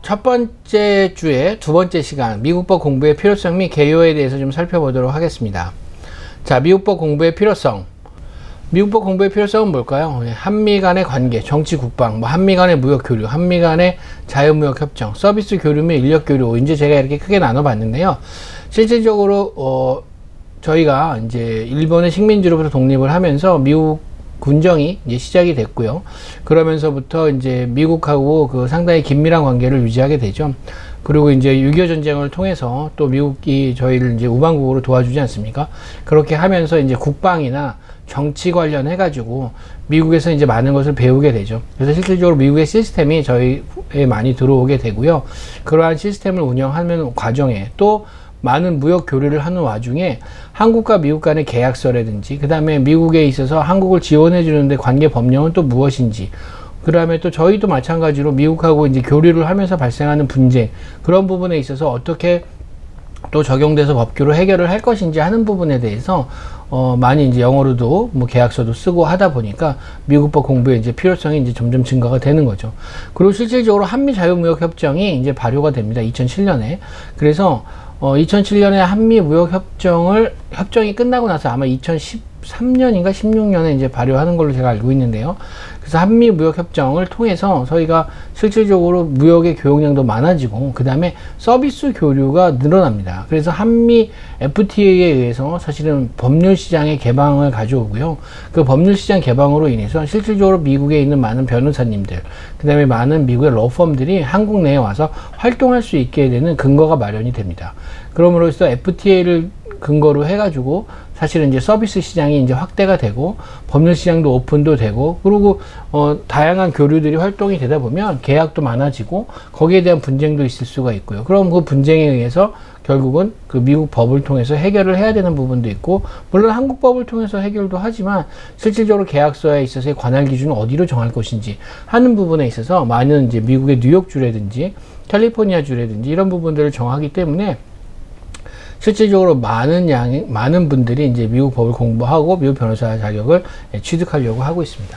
첫 번째 주에 두 번째 시간 미국법 공부의 필요성 및 개요에 대해서 좀 살펴보도록 하겠습니다. 자, 미국법 공부의 필요성. 미국법 공부의 필요성은 뭘까요? 한미 간의 관계, 정치 국방, 한미 간의 무역 교류, 한미 간의 자유무역 협정, 서비스 교류 및 인력 교류, 이제 제가 이렇게 크게 나눠봤는데요. 실질적으로 저희가 이제 일본의 식민지로부터 독립을 하면서 미국 군정이 이제 시작이 됐고요. 그러면서부터 이제 미국하고 그 상당히 긴밀한 관계를 유지하게 되죠. 그리고 이제 6.25 전쟁을 통해서 또 미국이 저희를 이제 우방국으로 도와주지 않습니까? 그렇게 하면서 이제 국방이나 정치 관련해 가지고 미국에서 이제 많은 것을 배우게 되죠. 그래서 실질적으로 미국의 시스템이 저희에 많이 들어오게 되고요. 그러한 시스템을 운영하는 과정에 또 많은 무역 교류를 하는 와중에 한국과 미국 간의 계약서라든지 그 다음에 미국에 있어서 한국을 지원해 주는데 관계 법령은 또 무엇인지, 그 다음에 또 저희도 마찬가지로 미국하고 이제 교류를 하면서 발생하는 분쟁, 그런 부분에 있어서 어떻게 또 적용돼서 법규로 해결을 할 것인지 하는 부분에 대해서 많이 이제 영어로도 뭐 계약서도 쓰고 하다 보니까 미국법 공부의 이제 필요성이 이제 점점 증가가 되는 거죠. 그리고 실질적으로 한미 자유무역 협정이 이제 발효가 됩니다. 2007년에. 그래서 2007년에 한미 무역 협정이 끝나고 나서 아마 2013년인가 16년에 이제 발효하는 걸로 제가 알고 있는데요. 그래서 한미 무역 협정을 통해서 저희가 실질적으로 무역의 교역량도 많아지고 그 다음에 서비스 교류가 늘어납니다. 그래서 한미 FTA에 의해서 사실은 법률 시장의 개방을 가져오고요. 그 법률 시장 개방으로 인해서 실질적으로 미국에 있는 많은 변호사님들, 그 다음에 많은 미국의 로펌들이 한국 내에 와서 활동할 수 있게 되는 근거가 마련이 됩니다. 그럼으로써 FTA를 근거로 해가지고 사실은 이제 서비스 시장이 이제 확대가 되고 법률 시장도 오픈도 되고, 그리고 다양한 교류들이 활동이 되다 보면 계약도 많아지고 거기에 대한 분쟁도 있을 수가 있고요. 그럼 그 분쟁에 의해서 결국은 그 미국 법을 통해서 해결을 해야 되는 부분도 있고, 물론 한국 법을 통해서 해결도 하지만 실질적으로 계약서에 있어서의 관할 기준은 어디로 정할 것인지 하는 부분에 있어서 많은 이제 미국의 뉴욕주라든지 캘리포니아 주라든지 이런 부분들을 정하기 때문에 실질적으로 많은 분들이 이제 미국 법을 공부하고 미국 변호사 자격을 취득하려고 하고 있습니다.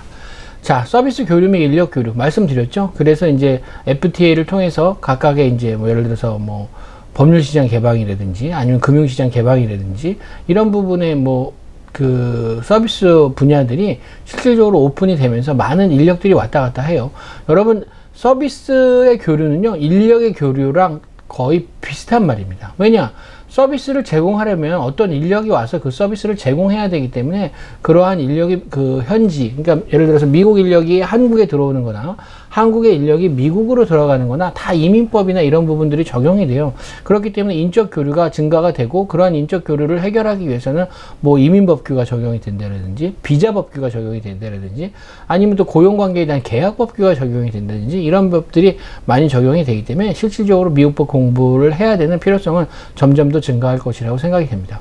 자, 서비스 교류 및 인력 교류 말씀드렸죠. 그래서 이제 FTA를 통해서 각각의 이제 뭐 예를 들어서 뭐 법률 시장 개방이라든지 아니면 금융 시장 개방이라든지 이런 부분에 뭐 그 서비스 분야들이 실질적으로 오픈이 되면서 많은 인력들이 왔다 갔다 해요. 여러분, 서비스의 교류는요, 인력의 교류랑 거의 비슷한 말입니다. 왜냐? 서비스를 제공하려면 어떤 인력이 와서 그 서비스를 제공해야 되기 때문에 그러한 인력이 그 현지, 그러니까 예를 들어서 미국 인력이 한국에 들어오는 거나 한국의 인력이 미국으로 들어가는 거나 다 이민법이나 이런 부분들이 적용이 돼요. 그렇기 때문에 인적 교류가 증가가 되고, 그러한 인적 교류를 해결하기 위해서는 뭐 이민법규가 적용이 된다라든지 비자법규가 적용이 된다라든지 아니면 또 고용관계에 대한 계약법규가 적용이 된다든지 이런 법들이 많이 적용이 되기 때문에 실질적으로 미국법 공부를 해야 되는 필요성은 점점 더 증가할 것이라고 생각이 됩니다.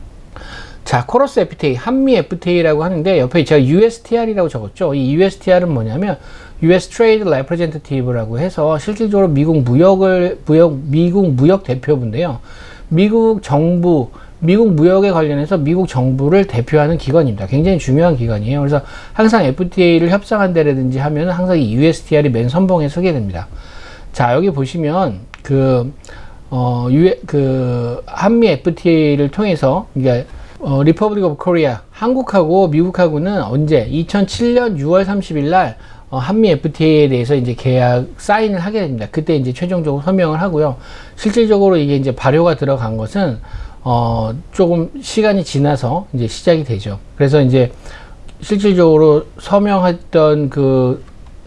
자, 코러스 FTA, 한미 FTA라고 하는데 옆에 제가 USTR이라고 적었죠. 이 USTR은 뭐냐면 US Trade Representative라고 해서 실질적으로 미국 무역 대표부인데요. 미국 무역에 관련해서 미국 정부를 대표하는 기관입니다. 굉장히 중요한 기관이에요. 그래서 항상 FTA를 협상한다라든지 하면 항상 이 USTR이 맨 선봉에 서게 됩니다. 자, 여기 보시면 한미 FTA를 통해서, 그러니까 리퍼블릭 오브 코리아, 한국하고 미국하고는 언제 2007년 6월 30일 날 한미 FTA에 대해서 이제 계약 사인을 하게 됩니다. 그때 이제 최종적으로 서명을 하고요. 실질적으로 이게 이제 발효가 들어간 것은 조금 시간이 지나서 이제 시작이 되죠. 그래서 이제 실질적으로 서명했던 그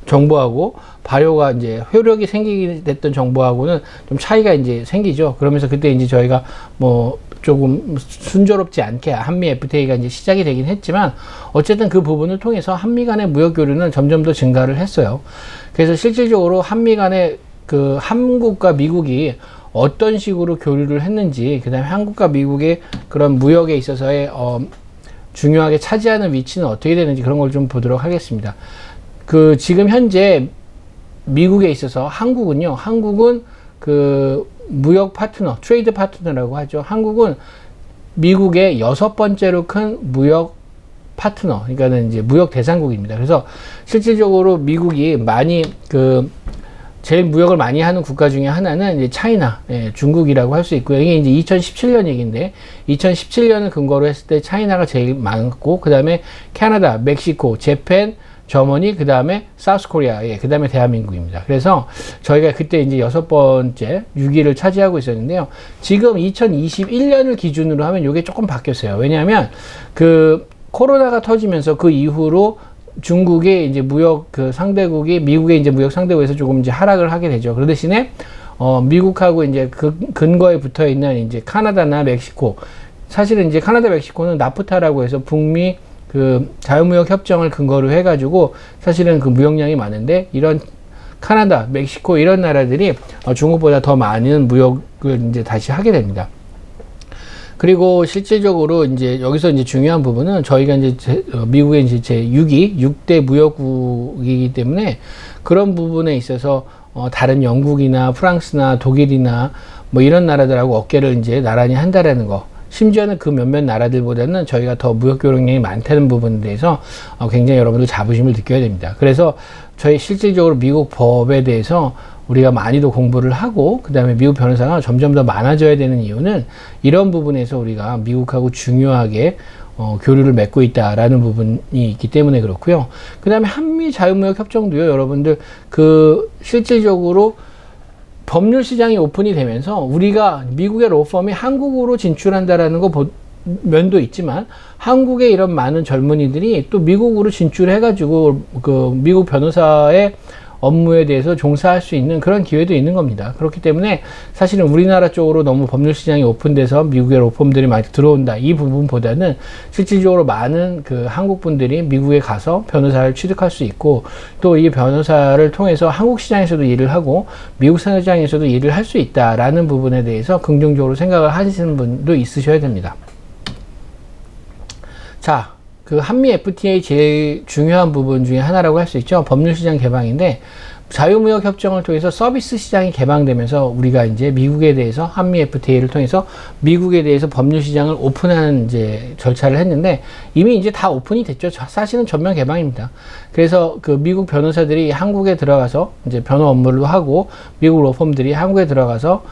정보하고 발효가 이제 효력이 생기게 됐던 정보하고는 좀 차이가 이제 생기죠. 그러면서 그때 이제 저희가 뭐 조금 순조롭지 않게 한미 FTA가 이제 시작이 되긴 했지만 어쨌든 그 부분을 통해서 한미 간의 무역 교류는 점점 더 증가를 했어요. 그래서 실질적으로 한미 간의 그 한국과 미국이 어떤 식으로 교류를 했는지, 그 다음에 한국과 미국의 그런 무역에 있어서의 중요하게 차지하는 위치는 어떻게 되는지 그런 걸 좀 보도록 하겠습니다. 그 지금 현재 미국에 있어서 한국은 그 무역 파트너, 트레이드 파트너라고 하죠. 한국은 미국의 6번째로 큰 무역 파트너, 그러니까는 이제 무역 대상국입니다. 그래서 실질적으로 미국이 많이 제일 무역을 많이 하는 국가 중에 하나는 이제 차이나, 중국이라고 할 수 있고요. 이게 이제 2017년 얘기인데, 2017년을 근거로 했을 때 차이나가 제일 많고, 그 다음에 캐나다, 멕시코, 재팬, 저머니, 그 다음에 사우스 코리아, 그 다음에 대한민국입니다. 그래서 저희가 그때 이제 6번째 6위를 차지하고 있었는데요. 지금 2021년을 기준으로 하면 이게 조금 바뀌었어요. 왜냐하면 코로나가 터지면서 그 이후로 중국의 이제 무역 상대국이 미국의 이제 무역 상대국에서 조금 이제 하락을 하게 되죠. 그 대신에 미국하고 이제 근거에 붙어 있는 이제 카나다나 멕시코, 사실은 이제 카나다, 멕시코는 나프타라고 해서 북미 자유무역 협정을 근거로 해가지고 사실은 무역량이 많은데, 이런 카나다, 멕시코 이런 나라들이 중국보다 더 많은 무역을 이제 다시 하게 됩니다. 그리고 실질적으로 이제 여기서 이제 중요한 부분은 저희가 이제 미국의 이제 제6위 6대 무역국이기 때문에 그런 부분에 있어서 다른 영국이나 프랑스나 독일이나 뭐 이런 나라들하고 어깨를 이제 나란히 한다라는 거, 심지어는 그 몇몇 나라들보다는 저희가 더 무역 교역량이 많다는 부분에 대해서 굉장히 여러분들 자부심을 느껴야 됩니다. 그래서 저희 실질적으로 미국 법에 대해서 우리가 많이도 공부를 하고, 그 다음에 미국 변호사가 점점 더 많아져야 되는 이유는 이런 부분에서 우리가 미국하고 중요하게 교류를 맺고 있다라는 부분이 있기 때문에 그렇고요. 그 다음에 한미 자유무역 협정도요, 여러분들 실질적으로 법률 시장이 오픈이 되면서 우리가 미국의 로펌이 한국으로 진출한다라는 면도 있지만, 한국의 이런 많은 젊은이들이 또 미국으로 진출해가지고 미국 변호사의 업무에 대해서 종사할 수 있는 그런 기회도 있는 겁니다. 그렇기 때문에 사실은 우리나라 쪽으로 너무 법률 시장이 오픈돼서 미국의 로펌들이 많이 들어온다, 이 부분보다는 실질적으로 많은 한국 분들이 미국에 가서 변호사를 취득할 수 있고, 또 이 변호사를 통해서 한국 시장에서도 일을 하고 미국 시장에서도 일을 할 수 있다라는 부분에 대해서 긍정적으로 생각을 하시는 분도 있으셔야 됩니다. 자, 한미 FTA 제일 중요한 부분 중에 하나라고 할 수 있죠. 법률시장 개방인데, 자유무역 협정을 통해서 서비스 시장이 개방되면서 우리가 이제 미국에 대해서 한미 FTA를 통해서 미국에 대해서 법률시장을 오픈하는 이제 절차를 했는데, 이미 이제 다 오픈이 됐죠. 사실은 전면 개방입니다. 그래서 미국 변호사들이 한국에 들어가서 이제 변호 업무를 하고, 미국 로펌들이 한국에 들어가서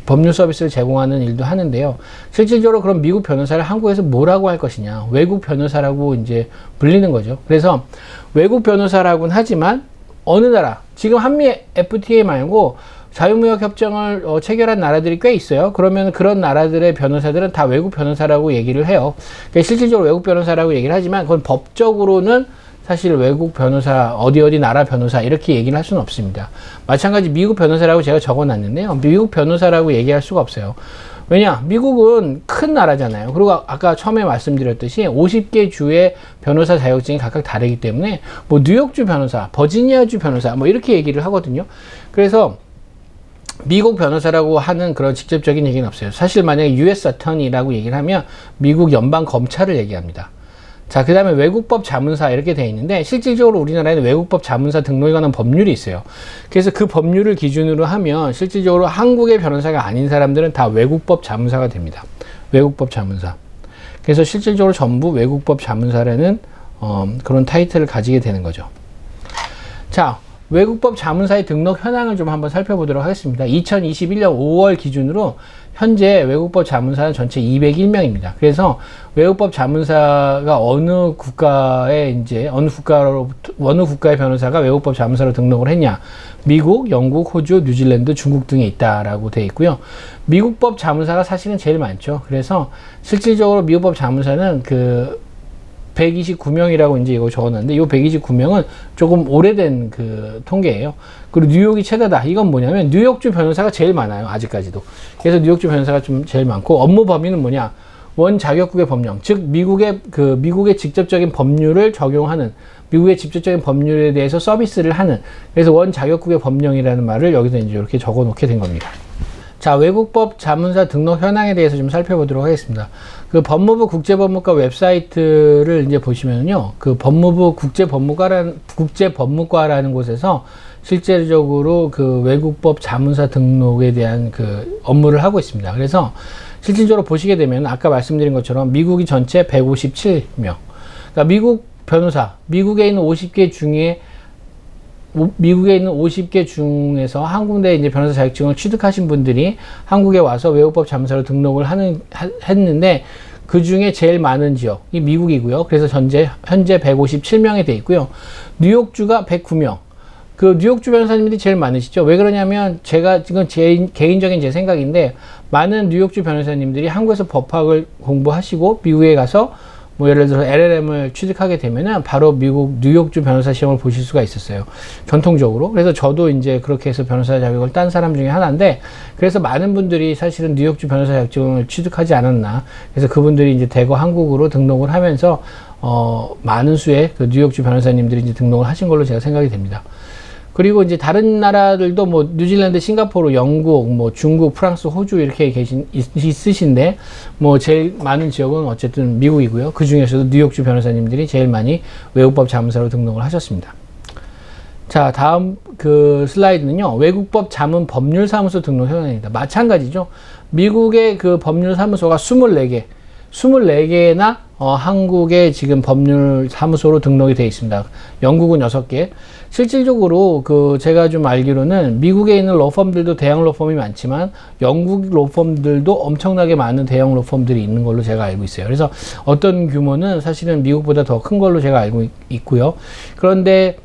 법률 서비스를 제공하는 일도 하는데요. 실질적으로 그럼 미국 변호사를 한국에서 뭐라고 할 것이냐, 외국 변호사라고 이제 불리는 거죠. 그래서 외국 변호사라고는 하지만 어느 나라, 지금 한미 FTA 말고 자유무역 협정을 체결한 나라들이 꽤 있어요. 그러면 그런 나라들의 변호사들은 다 외국 변호사라고 얘기를 해요. 그러니까 실질적으로 외국 변호사라고 얘기를 하지만 그건 법적으로는 사실 외국 변호사, 어디 나라 변호사 이렇게 얘기를 할 수는 없습니다. 마찬가지 미국 변호사라고 제가 적어놨는데요. 미국 변호사라고 얘기할 수가 없어요. 왜냐? 미국은 큰 나라잖아요. 그리고 아까 처음에 말씀드렸듯이 50개 주의 변호사 자격증이 각각 다르기 때문에 뭐 뉴욕주 변호사, 버지니아주 변호사 뭐 이렇게 얘기를 하거든요. 그래서 미국 변호사라고 하는 그런 직접적인 얘기는 없어요. 사실 만약에 US 어터니라고 얘기를 하면 미국 연방 검찰을 얘기합니다. 자, 그 다음에 외국법 자문사 이렇게 되어 있는데, 실질적으로 우리나라에는 외국법 자문사 등록에 관한 법률이 있어요. 그래서 그 법률을 기준으로 하면 실질적으로 한국의 변호사가 아닌 사람들은 다 외국법 자문사가 됩니다. 외국법 자문사. 그래서 실질적으로 전부 외국법 자문사라는 그런 타이틀을 가지게 되는 거죠. 자, 외국법 자문사의 등록 현황을 좀 한번 살펴보도록 하겠습니다. 2021년 5월 기준으로 현재 외국법 자문사는 전체 201명입니다. 그래서 외국법 자문사가 어느 국가의 변호사가 외국법 자문사로 등록을 했냐? 미국, 영국, 호주, 뉴질랜드, 중국 등에 있다라고 되어 있고요. 미국법 자문사가 사실은 제일 많죠. 그래서 실질적으로 미국법 자문사는 129명이라고 이제 이거 적어놨는데, 이 129명은 조금 오래된 통계예요. 그리고 뉴욕이 최다다. 이건 뭐냐면 뉴욕주 변호사가 제일 많아요. 아직까지도. 그래서 뉴욕주 변호사가 좀 제일 많고, 업무 범위는 뭐냐? 원 자격국의 법령, 즉 미국의 직접적인 법률을 적용하는, 미국의 직접적인 법률에 대해서 서비스를 하는, 그래서 원 자격국의 법령이라는 말을 여기서 이제 이렇게 적어 놓게 된 겁니다. 자, 외국법 자문사 등록 현황에 대해서 좀 살펴보도록 하겠습니다. 법무부 국제법무과 웹사이트를 이제 보시면요, 법무부 국제법무과라는 곳에서 실제적으로 외국법 자문사 등록에 대한 업무를 하고 있습니다. 그래서 실질적으로 보시게 되면 아까 말씀드린 것처럼 미국이 전체 157명. 그러니까 미국 변호사, 미국에 있는 50개 중에서 한 군데 이제 변호사 자격증을 취득하신 분들이 한국에 와서 외국법 자문사로 등록을 했는데 그 중에 제일 많은 지역이 미국이고요. 그래서 현재 157명이 돼 있고요. 뉴욕주가 109명. 그 뉴욕주 변호사님들이 제일 많으시죠. 왜 그러냐면 제가 지금 개인적인 제 생각인데 많은 뉴욕주 변호사님들이 한국에서 법학을 공부하시고 미국에 가서 뭐 예를 들어서 LLM을 취득하게 되면은 바로 미국 뉴욕주 변호사 시험을 보실 수가 있었어요. 전통적으로. 그래서 저도 이제 그렇게 해서 변호사 자격을 딴 사람 중에 하나인데, 그래서 많은 분들이 사실은 뉴욕주 변호사 자격증을 취득하지 않았나. 그래서 그분들이 이제 대거 한국으로 등록을 하면서 많은 수의 그 뉴욕주 변호사님들이 이제 등록을 하신 걸로 제가 생각이 됩니다. 그리고 이제 다른 나라들도 뭐 뉴질랜드, 싱가포르, 영국, 뭐 중국, 프랑스, 호주 이렇게 있으신데 뭐 제일 많은 지역은 어쨌든 미국이고요. 그 중에서도 뉴욕주 변호사님들이 제일 많이 외국법 자문사로 등록을 하셨습니다. 자, 다음 그 슬라이드는요. 외국법 자문 법률사무소 등록 현황입니다. 마찬가지죠. 미국의 그 법률사무소가 24개나 한국의 지금 법률사무소로 등록이 되어 있습니다. 영국은 6개. 실질적으로 그 제가 좀 알기로는 미국에 있는 로펌들도 대형 로펌이 많지만 영국 로펌들도 엄청나게 많은 대형 로펌들이 있는 걸로 제가 알고 있어요. 그래서 어떤 규모는 사실은 미국보다 더 큰 걸로 제가 알고 있고요. 그런데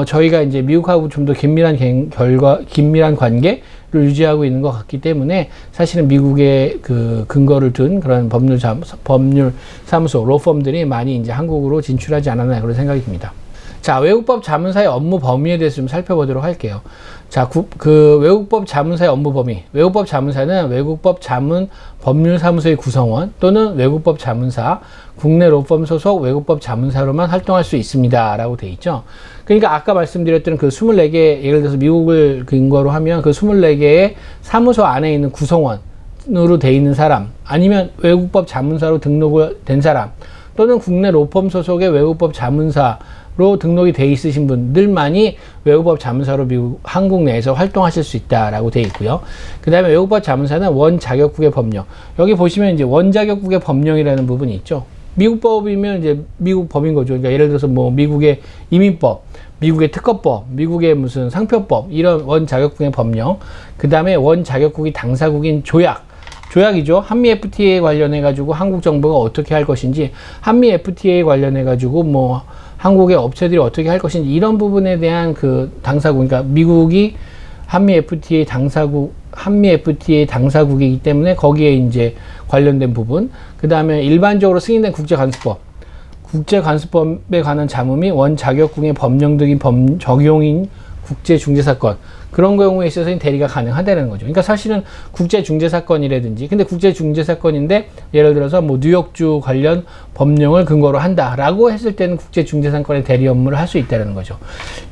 저희가 이제 미국하고 좀 더 긴밀한 관계를 유지하고 있는 것 같기 때문에 사실은 미국의 그 근거를 둔 그런 법률사무소, 로펌들이 많이 이제 한국으로 진출하지 않았나 그런 생각이 듭니다. 자, 외국법 자문사의 업무 범위에 대해서 좀 살펴보도록 할게요. 자, 그 외국법 자문사의 업무 범위. 외국법 자문사는 외국법 자문 법률사무소의 구성원 또는 외국법 자문사, 국내 로펌 소속 외국법 자문사로만 활동할 수 있습니다. 라고 돼 있죠. 그러니까 아까 말씀드렸던 그 24개, 예를 들어서 미국을 근거로 하면 그 24개의 사무소 안에 있는 구성원으로 돼 있는 사람, 아니면 외국법 자문사로 등록을 된 사람, 또는 국내 로펌 소속의 외국법 자문사로 등록이 돼 있으신 분들만이 외국법 자문사로 한국 내에서 활동하실 수 있다라고 돼 있고요. 그 다음에 외국법 자문사는 원자격국의 법령. 여기 보시면 이제 원자격국의 법령이라는 부분이 있죠. 미국 법이면 이제 미국 법인 거죠. 그러니까 예를 들어서 뭐 미국의 이민법, 미국의 특허법, 미국의 무슨 상표법, 이런 원자격국의 법령. 그 다음에 원자격국이 당사국인 조약이죠. 한미 FTA에 관련해 가지고 한국 정부가 어떻게 할 것인지, 한미 FTA에 관련해 가지고 뭐 한국의 업체들이 어떻게 할 것인지, 이런 부분에 대한 그 당사국, 그러니까 미국이 한미 FTA 당사국이기 때문에 거기에 이제 관련된 부분. 그 다음에 일반적으로 승인된 국제관습법에 관한 자문이 원자격국의 법령 등의 적용인 국제중재사건, 그런 경우에 있어서는 대리가 가능하다는 거죠. 그러니까 사실은 국제중재사건이라든지, 근데 국제중재사건인데 예를 들어서 뭐 뉴욕주 관련 법령을 근거로 한다라고 했을 때는 국제중재사건의 대리 업무를 할 수 있다는 거죠.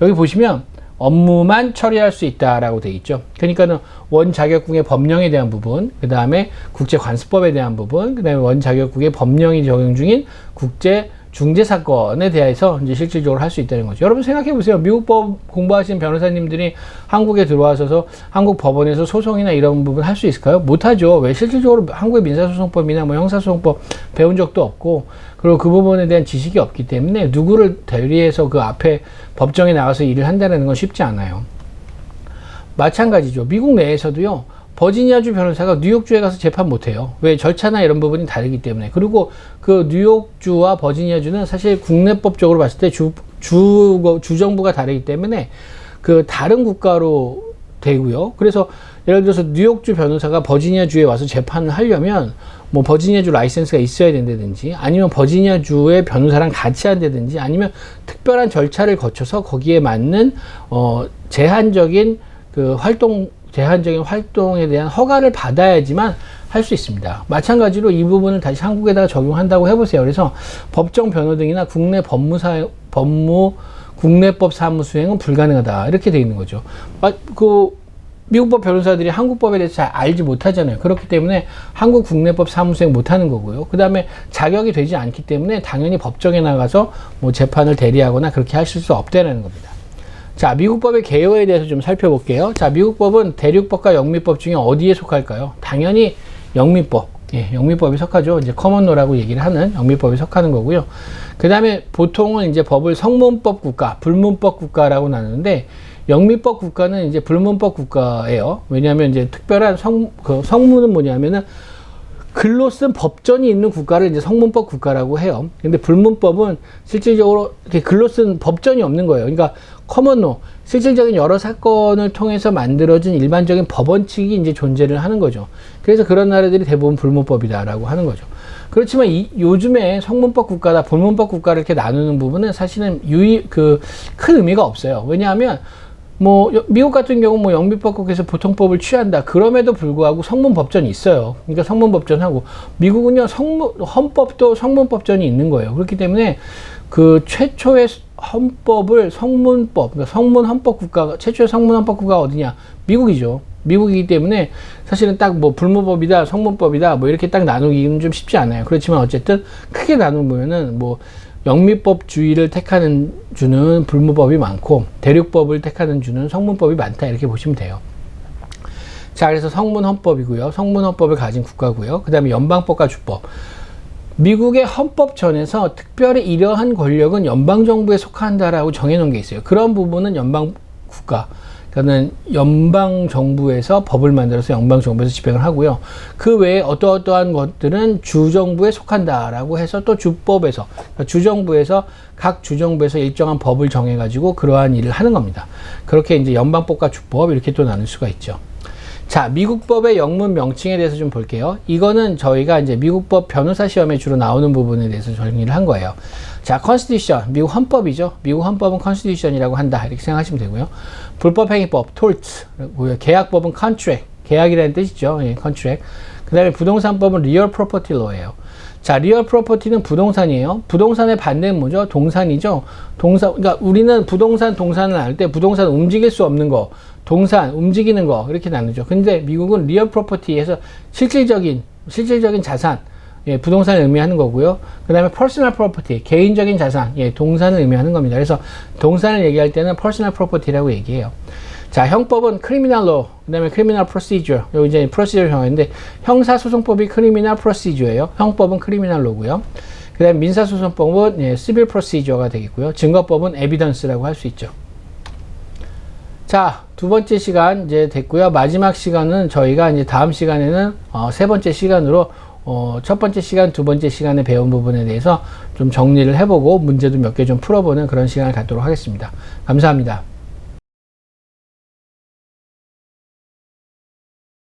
여기 보시면 업무만 처리할 수 있다라고 되어 있죠. 그러니까는 원자격국의 법령에 대한 부분, 그 다음에 국제관습법에 대한 부분, 그 다음에 원자격국의 법령이 적용 중인 국제중재사건에 대해서 이제 실질적으로 할 수 있다는 거죠. 여러분 생각해 보세요. 미국 법 공부하신 변호사님들이 한국에 들어와서 한국 법원에서 소송이나 이런 부분 할 수 있을까요? 못하죠. 왜? 실질적으로 한국의 민사소송법이나 뭐 형사소송법 배운 적도 없고, 그리고 그 부분에 대한 지식이 없기 때문에 누구를 대리해서 그 앞에 법정에 나가서 일을 한다는 건 쉽지 않아요. 마찬가지죠. 미국 내에서도요. 버지니아주 변호사가 뉴욕주에 가서 재판 못해요. 왜? 절차나 이런 부분이 다르기 때문에. 그리고 그 뉴욕주와 버지니아주는 사실 국내법적으로 봤을 때 주정부가 다르기 때문에 그 다른 국가로 되고요. 그래서 예를 들어서 뉴욕주 변호사가 버지니아주에 와서 재판을 하려면 뭐 버지니아주 라이센스가 있어야 된다든지, 아니면 버지니아주의 변호사랑 같이 한다든지, 아니면 특별한 절차를 거쳐서 거기에 맞는 제한적인 활동에 대한 허가를 받아야지만 할 수 있습니다. 마찬가지로 이 부분을 다시 한국에다가 적용한다고 해보세요. 그래서 법정 변호 등이나 국내법 사무 수행은 불가능하다, 이렇게 되어 있는 거죠. 미국법 변호사들이 한국법에 대해서 잘 알지 못하잖아요. 그렇기 때문에 한국 국내법 사무수행 못하는 거고요. 그 다음에 자격이 되지 않기 때문에 당연히 법정에 나가서 뭐 재판을 대리하거나 그렇게 하실 수 없다는 겁니다. 자, 미국법의 개요에 대해서 좀 살펴볼게요. 자, 미국법은 대륙법과 영미법 중에 어디에 속할까요? 당연히 영미법, 예, 영미법에 속하죠. 이제 커먼로라고 얘기를 하는 영미법에 속하는 거고요. 그 다음에 보통은 이제 법을 성문법 국가, 불문법 국가라고 나누는데, 영미법 국가는 이제 불문법 국가예요. 왜냐하면 이제 특별한 성문은 뭐냐면은 글로 쓴 법전이 있는 국가를 이제 성문법 국가라고 해요. 근데 불문법은 실질적으로 이렇게 글로 쓴 법전이 없는 거예요. 그러니까 커먼로, 실질적인 여러 사건을 통해서 만들어진 일반적인 법원칙이 이제 존재를 하는 거죠. 그래서 그런 나라들이 대부분 불문법이다라고 하는 거죠. 그렇지만 요즘에 성문법 국가다, 불문법 국가를 이렇게 나누는 부분은 사실은 큰 의미가 없어요. 왜냐하면 미국 같은 경우 영미법국에서 보통법을 취한다. 그럼에도 불구하고 성문법전이 있어요. 그러니까 성문법전하고, 미국은요, 헌법도 성문법전이 있는 거예요. 그렇기 때문에 그 최초의 헌법을 그러니까 성문헌법국가가, 최초의 성문헌법국가가 어디냐? 미국이죠. 미국이기 때문에 사실은 딱 불문법이다, 성문법이다, 이렇게 딱 나누기는 좀 쉽지 않아요. 그렇지만 어쨌든 크게 나누면은 영미법주의를 택하는 주는 불문법이 많고, 대륙법을 택하는 주는 성문법이 많다, 이렇게 보시면 돼요. 자, 그래서 성문헌법이고요. 성문헌법을 가진 국가고요. 그 다음에 연방법과 주법. 미국의 헌법전에서 특별히 이러한 권력은 연방정부에 속한다라고 정해놓은 게 있어요. 그런 부분은 연방국가, 그러니까 연방정부에서 법을 만들어서 연방정부에서 집행을 하고요. 그 외에 어떠한 것들은 주정부에 속한다라고 해서 또 주법에서, 그러니까 주정부에서, 각 주정부에서 일정한 법을 정해가지고 그러한 일을 하는 겁니다. 그렇게 이제 연방법과 주법 이렇게 또 나눌 수가 있죠. 자, 미국법의 영문 명칭에 대해서 좀 볼게요. 이거는 저희가 이제 미국법 변호사 시험에 주로 나오는 부분에 대해서 정리를 한 거예요. 자, 컨스티튜션, 미국 헌법이죠. 미국 헌법은 컨스티튜션이라고 한다, 이렇게 생각하시면 되고요. 불법행위법, 톨트, 계약법은 contract, 계약이라는 뜻이죠. 예, contract. 그 다음에 부동산법은 real property law예요. 자, 리얼 프로퍼티는 부동산이에요. 부동산의 반대는 뭐죠? 동산이죠. 그러니까 우리는 동산을 알 때 부동산 움직일 수 없는 거, 동산, 움직이는 거, 이렇게 나누죠. 근데 미국은 리얼 프로퍼티에서 실질적인 자산, 예, 부동산을 의미하는 거고요. 그 다음에 퍼스널 프로퍼티, 개인적인 자산, 예, 동산을 의미하는 겁니다. 그래서 동산을 얘기할 때는 퍼스널 프로퍼티라고 얘기해요. 자, 형법은 크리미널 로, 그 다음에 크리미널 프로시저, 여기 이제 프로시저 형인데, 형사소송법이 크리미널 프로시저예요. 형법은 크리미널 로고요. 그 다음에 민사소송법은 예, 시빌 프로시저가 되겠고요. 증거법은 에비던스라고 할 수 있죠. 자, 두 번째 시간 이제 됐고요. 마지막 시간은 저희가 이제 다음 시간에는 세 번째 시간으로 첫 번째 시간, 두 번째 시간에 배운 부분에 대해서 좀 정리를 해보고 문제도 몇 개 좀 풀어보는 그런 시간을 갖도록 하겠습니다. 감사합니다.